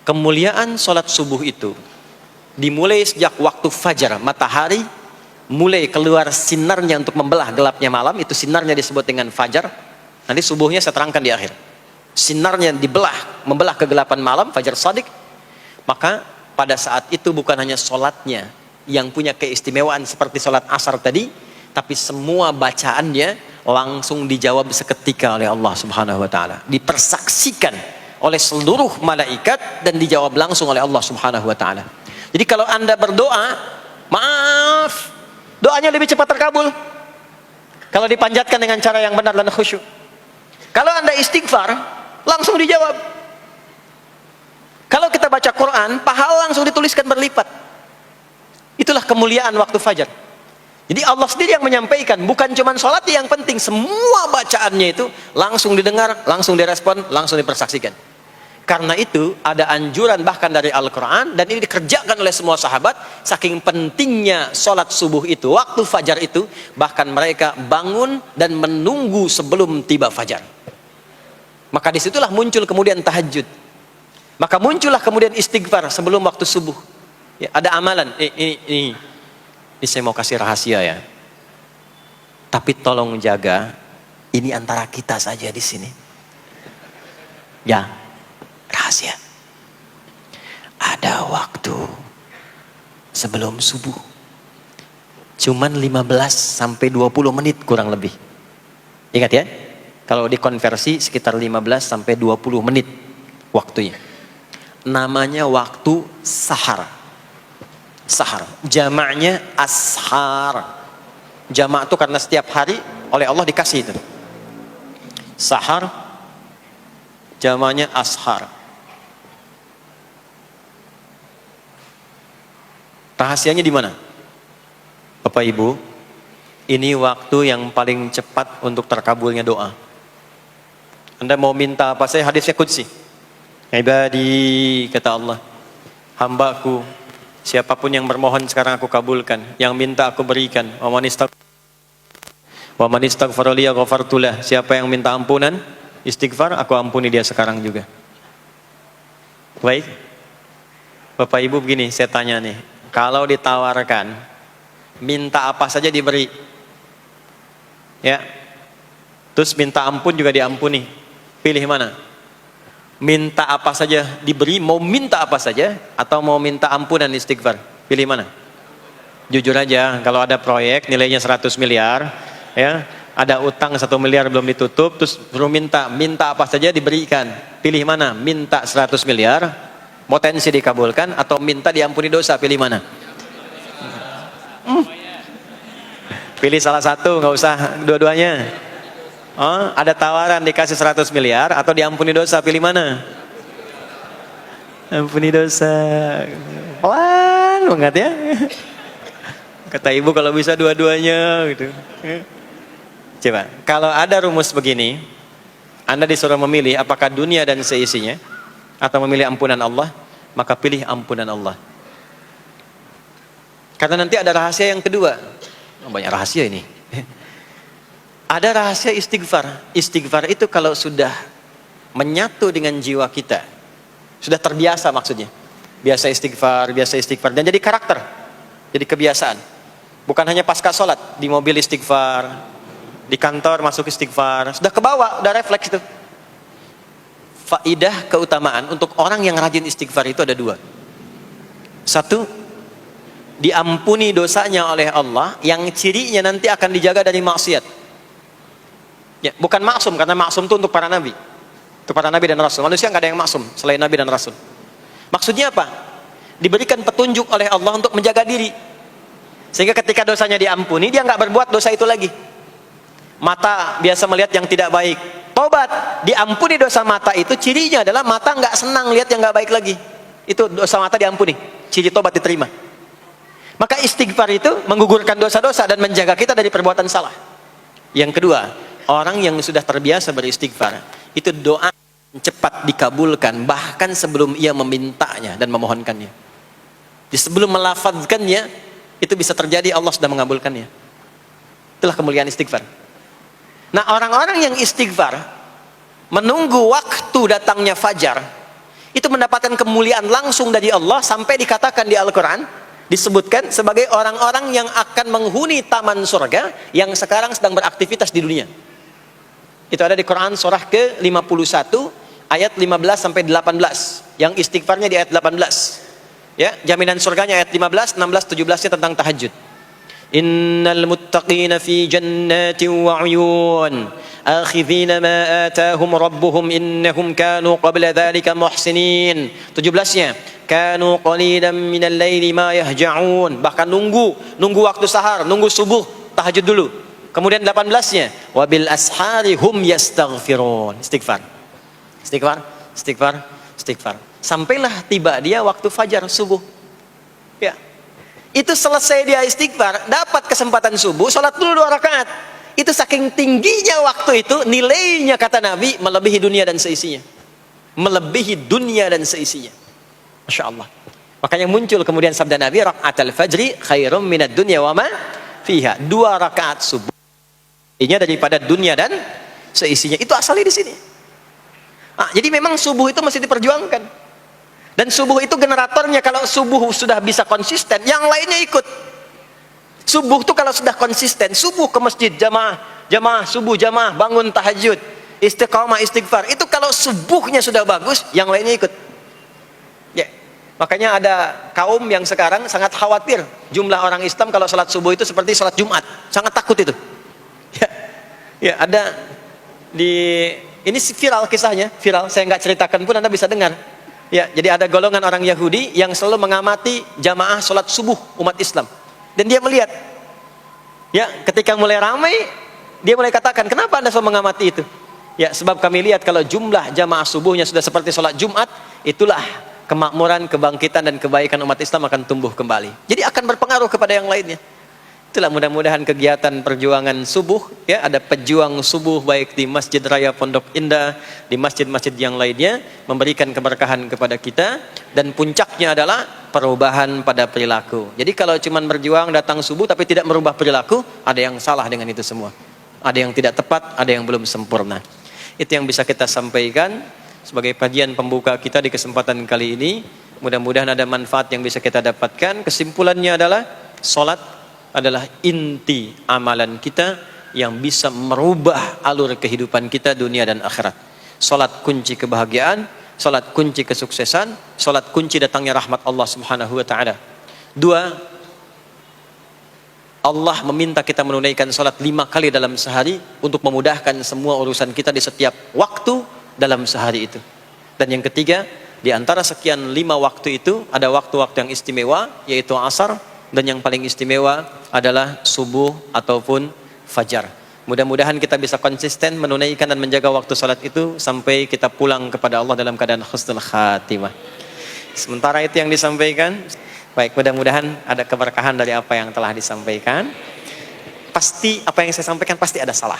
kemuliaan sholat subuh itu dimulai sejak waktu fajar, matahari mulai keluar sinarnya untuk membelah gelapnya malam, itu sinarnya disebut dengan fajar. Nanti subuhnya saya terangkan di akhir. Sinarnya dibelah, membelah kegelapan malam, fajar shadiq. Maka pada saat itu bukan hanya sholatnya yang punya keistimewaan seperti sholat asar tadi, tapi semua bacaannya langsung dijawab seketika oleh Allah Subhanahu wa taala, dipersaksikan oleh seluruh malaikat dan dijawab langsung oleh Allah Subhanahu wa taala. Jadi kalau Anda berdoa, maaf, doanya lebih cepat terkabul kalau dipanjatkan dengan cara yang benar dan khusyuk. Kalau Anda istighfar, langsung dijawab. Kalau kita baca Quran, pahala langsung dituliskan berlipat. Itulah kemuliaan waktu fajar. Jadi Allah sendiri yang menyampaikan, bukan cuma sholat yang penting, semua bacaannya itu langsung didengar, langsung direspon, langsung dipersaksikan. Karena itu ada anjuran bahkan dari Al-Quran, dan ini dikerjakan oleh semua sahabat, saking pentingnya sholat subuh itu, waktu fajar itu, bahkan mereka bangun dan menunggu sebelum tiba fajar. Maka disitulah muncul kemudian tahajud. Maka muncullah kemudian istighfar sebelum waktu subuh. Ya, ada amalan. Ini saya mau kasih rahasia ya. Tapi tolong jaga, ini antara kita saja di sini. Ya, rahasia. Ada waktu sebelum subuh. Cuman 15 sampai 20 menit kurang lebih. Ingat ya, kalau dikonversi sekitar 15 sampai 20 menit waktunya. Namanya waktu sahar. Sahar, jamaknya ashar. Jamak itu karena setiap hari oleh Allah dikasih itu. Sahar, jamaknya ashar. Rahasianya di mana? Bapak Ibu, ini waktu yang paling cepat untuk terkabulnya doa. Anda mau minta apa? Saya hadisnya qudsi. Ibadi, kata Allah, hambaku, siapapun yang bermohon sekarang aku kabulkan, yang minta aku berikan. Wa man istaghfara li ghafartu lah. Siapa yang minta ampunan, istighfar, aku ampuni dia sekarang juga. Baik. Bapak Ibu begini, saya tanya nih, kalau ditawarkan minta apa saja diberi, ya, terus minta ampun juga diampuni, pilih mana? Minta apa saja diberi, mau minta apa saja, atau mau minta ampunan istighfar, pilih mana? Jujur aja, kalau ada proyek nilainya 100 miliar, ya, ada utang 1 miliar belum ditutup, terus baru minta apa saja diberikan, pilih mana? Minta 100 miliar, potensi dikabulkan, atau minta diampuni dosa, pilih mana? Pilih salah satu, nggak usah dua-duanya. Oh, ada tawaran dikasih 100 miliar atau diampuni dosa, pilih mana? Ampuni dosa. Pelan banget ya. Kata ibu kalau bisa dua-duanya gitu. Coba, kalau ada rumus begini, Anda disuruh memilih apakah dunia dan seisinya atau memilih ampunan Allah, maka pilih ampunan Allah. Karena nanti ada rahasia yang kedua. Banyak rahasia ini. Ada rahasia istighfar. Istighfar itu kalau sudah menyatu dengan jiwa kita, sudah terbiasa maksudnya. Biasa istighfar, dan jadi karakter, jadi kebiasaan. Bukan hanya pasca sholat, di mobil istighfar, di kantor masuk istighfar, sudah kebawa, udah refleks itu. Faidah keutamaan untuk orang yang rajin istighfar itu ada dua. Satu, diampuni dosanya oleh Allah, yang cirinya nanti akan dijaga dari maksiat. Ya, bukan maksum, karena maksum itu untuk para nabi. Untuk para nabi dan rasul. Manusia nggak ada yang maksum selain nabi dan rasul. Maksudnya apa? Diberikan petunjuk oleh Allah untuk menjaga diri. Sehingga ketika dosanya diampuni, dia nggak berbuat dosa itu lagi. Mata biasa melihat yang tidak baik. Tobat, diampuni dosa mata itu, cirinya adalah mata nggak senang lihat yang nggak baik lagi. Itu dosa mata diampuni. Ciri tobat diterima. Maka istighfar itu menggugurkan dosa-dosa dan menjaga kita dari perbuatan salah. Yang kedua, orang yang sudah terbiasa beristighfar, itu doa cepat dikabulkan, bahkan sebelum ia memintanya dan memohonkannya. Jadi sebelum melafazkannya, itu bisa terjadi Allah sudah mengabulkannya. Itulah kemuliaan istighfar. Nah, orang-orang yang istighfar menunggu waktu datangnya fajar, Itu mendapatkan kemuliaan langsung dari Allah, sampai dikatakan di Al-Quran, disebutkan sebagai orang-orang yang akan menghuni taman surga yang sekarang sedang beraktivitas di dunia. Itu ada di Quran surah ke-51 ayat 15 sampai 18. Yang istighfarnya di ayat 18. Ya, jaminan surganya ayat 15, 16, 17-nya tentang tahajud. Innal muttaqina fi jannatin wa 'uyun akhidhina ma atahum rabbuhum innahum kanu qabla dhalika muhsinin. 17-nya kanu qalilan minal laili ma yahja'un, bahkan nunggu waktu sahar, nunggu subuh, tahajud dulu. Kemudian 18-nya wabil ashari hum yastaghfirun, istighfar. Sampailah tiba dia waktu fajar subuh. Ya. Itu selesai dia istighfar, dapat kesempatan subuh, sholat dulu 2 rakaat. Itu saking tingginya waktu itu, nilainya kata Nabi melebihi dunia dan seisinya. Melebihi dunia dan seisinya. Masya Allah. Makanya muncul kemudian sabda Nabi, raka'atul fajri khairum minad dunya wa ma fiha. 2 rakaat subuh ini daripada dunia dan seisinya. Itu asalnya di sini. Jadi memang subuh itu mesti diperjuangkan. Dan subuh itu generatornya, kalau subuh sudah bisa konsisten, yang lainnya ikut. Subuh itu kalau sudah konsisten, subuh ke masjid jamaah subuh, jamaah bangun tahajud, istiqamah, istighfar. Itu kalau subuhnya sudah bagus, yang lainnya ikut. Ya. Makanya ada kaum yang sekarang sangat khawatir jumlah orang Islam kalau sholat subuh itu seperti sholat Jumat, sangat takut itu. Ya, ada ini viral kisahnya, viral. Saya nggak ceritakan pun Anda bisa dengar. Ya, jadi ada golongan orang Yahudi yang selalu mengamati jamaah sholat subuh umat Islam, dan dia melihat, ya, ketika mulai ramai, dia mulai katakan, kenapa Anda selalu mengamati itu? Ya, sebab kami lihat kalau jumlah jamaah subuhnya sudah seperti sholat Jumat, itulah kemakmuran, kebangkitan dan kebaikan umat Islam akan tumbuh kembali. Jadi akan berpengaruh kepada yang lainnya. Itulah mudah-mudahan kegiatan perjuangan subuh, ya, ada pejuang subuh baik di Masjid Raya Pondok Indah, di masjid-masjid yang lainnya, memberikan keberkahan kepada kita, dan puncaknya adalah perubahan pada perilaku. Jadi kalau cuma berjuang datang subuh tapi tidak merubah perilaku, ada yang salah dengan itu semua. Ada yang tidak tepat, ada yang belum sempurna. Itu yang bisa kita sampaikan sebagai kajian pembuka kita di kesempatan kali ini. Mudah-mudahan ada manfaat yang bisa kita dapatkan. Kesimpulannya adalah salat adalah inti amalan kita yang bisa merubah alur kehidupan kita dunia dan akhirat. Salat kunci kebahagiaan, salat kunci kesuksesan, salat kunci datangnya rahmat Allah Subhanahu wa taala. 2, Allah meminta kita menunaikan salat 5 kali dalam sehari untuk memudahkan semua urusan kita di setiap waktu dalam sehari itu. Dan yang ketiga, di antara sekian 5 waktu itu ada waktu-waktu yang istimewa, yaitu asar, dan yang paling istimewa adalah subuh ataupun fajar. Mudah-mudahan kita bisa konsisten menunaikan dan menjaga waktu salat itu sampai kita pulang kepada Allah dalam keadaan husnul khatimah. Sementara itu yang disampaikan. Baik, mudah-mudahan ada keberkahan dari apa yang telah disampaikan. Pasti apa yang saya sampaikan pasti ada salah,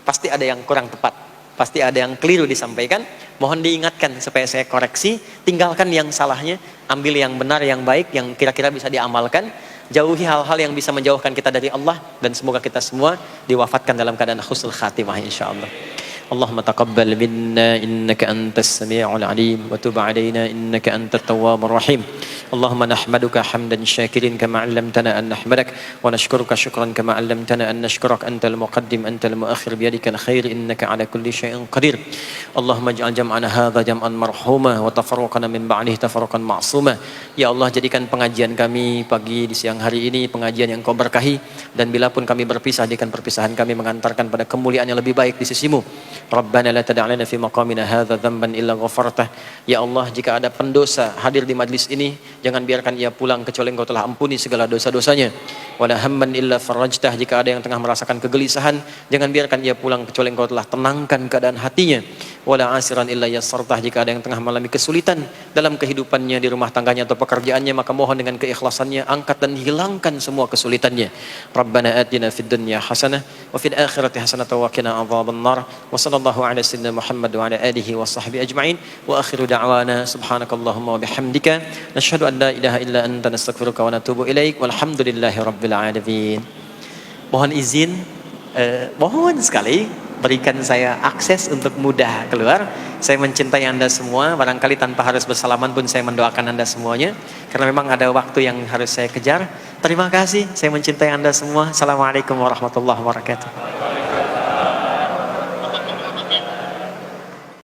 pasti ada yang kurang tepat, pasti ada yang keliru disampaikan. Mohon diingatkan supaya saya koreksi, tinggalkan yang salahnya, ambil yang benar, yang baik, yang kira-kira bisa diamalkan. Jauhi hal-hal yang bisa menjauhkan kita dari Allah, dan semoga kita semua diwafatkan dalam keadaan husnul khatimah insyaallah. Allahumma taqabbal minna innaka antas sami'ul alim wa tub 'alaina innaka antat tawwabur rahim. Allahumma nahmaduka hamdan syakirin kama 'allamtana an nahmadak wa nashkuruka syukran kama 'allamtana an nashkurak antal muqaddim antal muakhir biyadikal khair innaka 'ala kulli syai'in qadir. Allahumma ij'al jam'ana hadza jam'an marhuma wa tafarruqana min ba'dihi tafarruqan ma'suma. Ya Allah, jadikan pengajian kami pagi di siang hari ini pengajian yang Kau berkahi, dan bila pun kami berpisah, jadikan perpisahan kami mengantarkan pada kemuliaan yang lebih baik di sisimu. Rabbana la tad'a lana fi maqamina hadza dhanban illa ghafartah. Ya Allah, jika ada pendosa hadir di majlis ini, jangan biarkan ia pulang kecuali Engkau telah ampuni segala dosa-dosanya. Wala hamman illa farajtah. Jika ada yang tengah merasakan kegelisahan, jangan biarkan ia pulang kecuali Engkau telah tenangkan keadaan hatinya. Wala asiran illa yassartah. Jika ada yang tengah mengalami kesulitan dalam kehidupannya, di rumah tangganya atau pekerjaannya, maka mohon dengan keikhlasannya angkat dan hilangkan semua kesulitannya. Rabbana atina fid dunya hasanah wa fil akhirati hasanah wa qina adzabannar. Wa sallallahu ala sayyidina Muhammad wa ala alihi wa sahbihi ajma'in. Wa akhiru da'wana subhanakallahumma wa bihamdika nashhadu an la ilaha illa anta nastaghfiruka wa natubu ilaik. Walhamdulillahi rabbil alamin. Mohon izin, mohon sekali berikan saya akses untuk mudah keluar. Saya mencintai Anda semua, barangkali tanpa harus bersalaman pun saya mendoakan Anda semuanya, karena memang ada waktu yang harus saya kejar. Terima kasih, saya mencintai Anda semua. Assalamualaikum warahmatullahi wabarakatuh.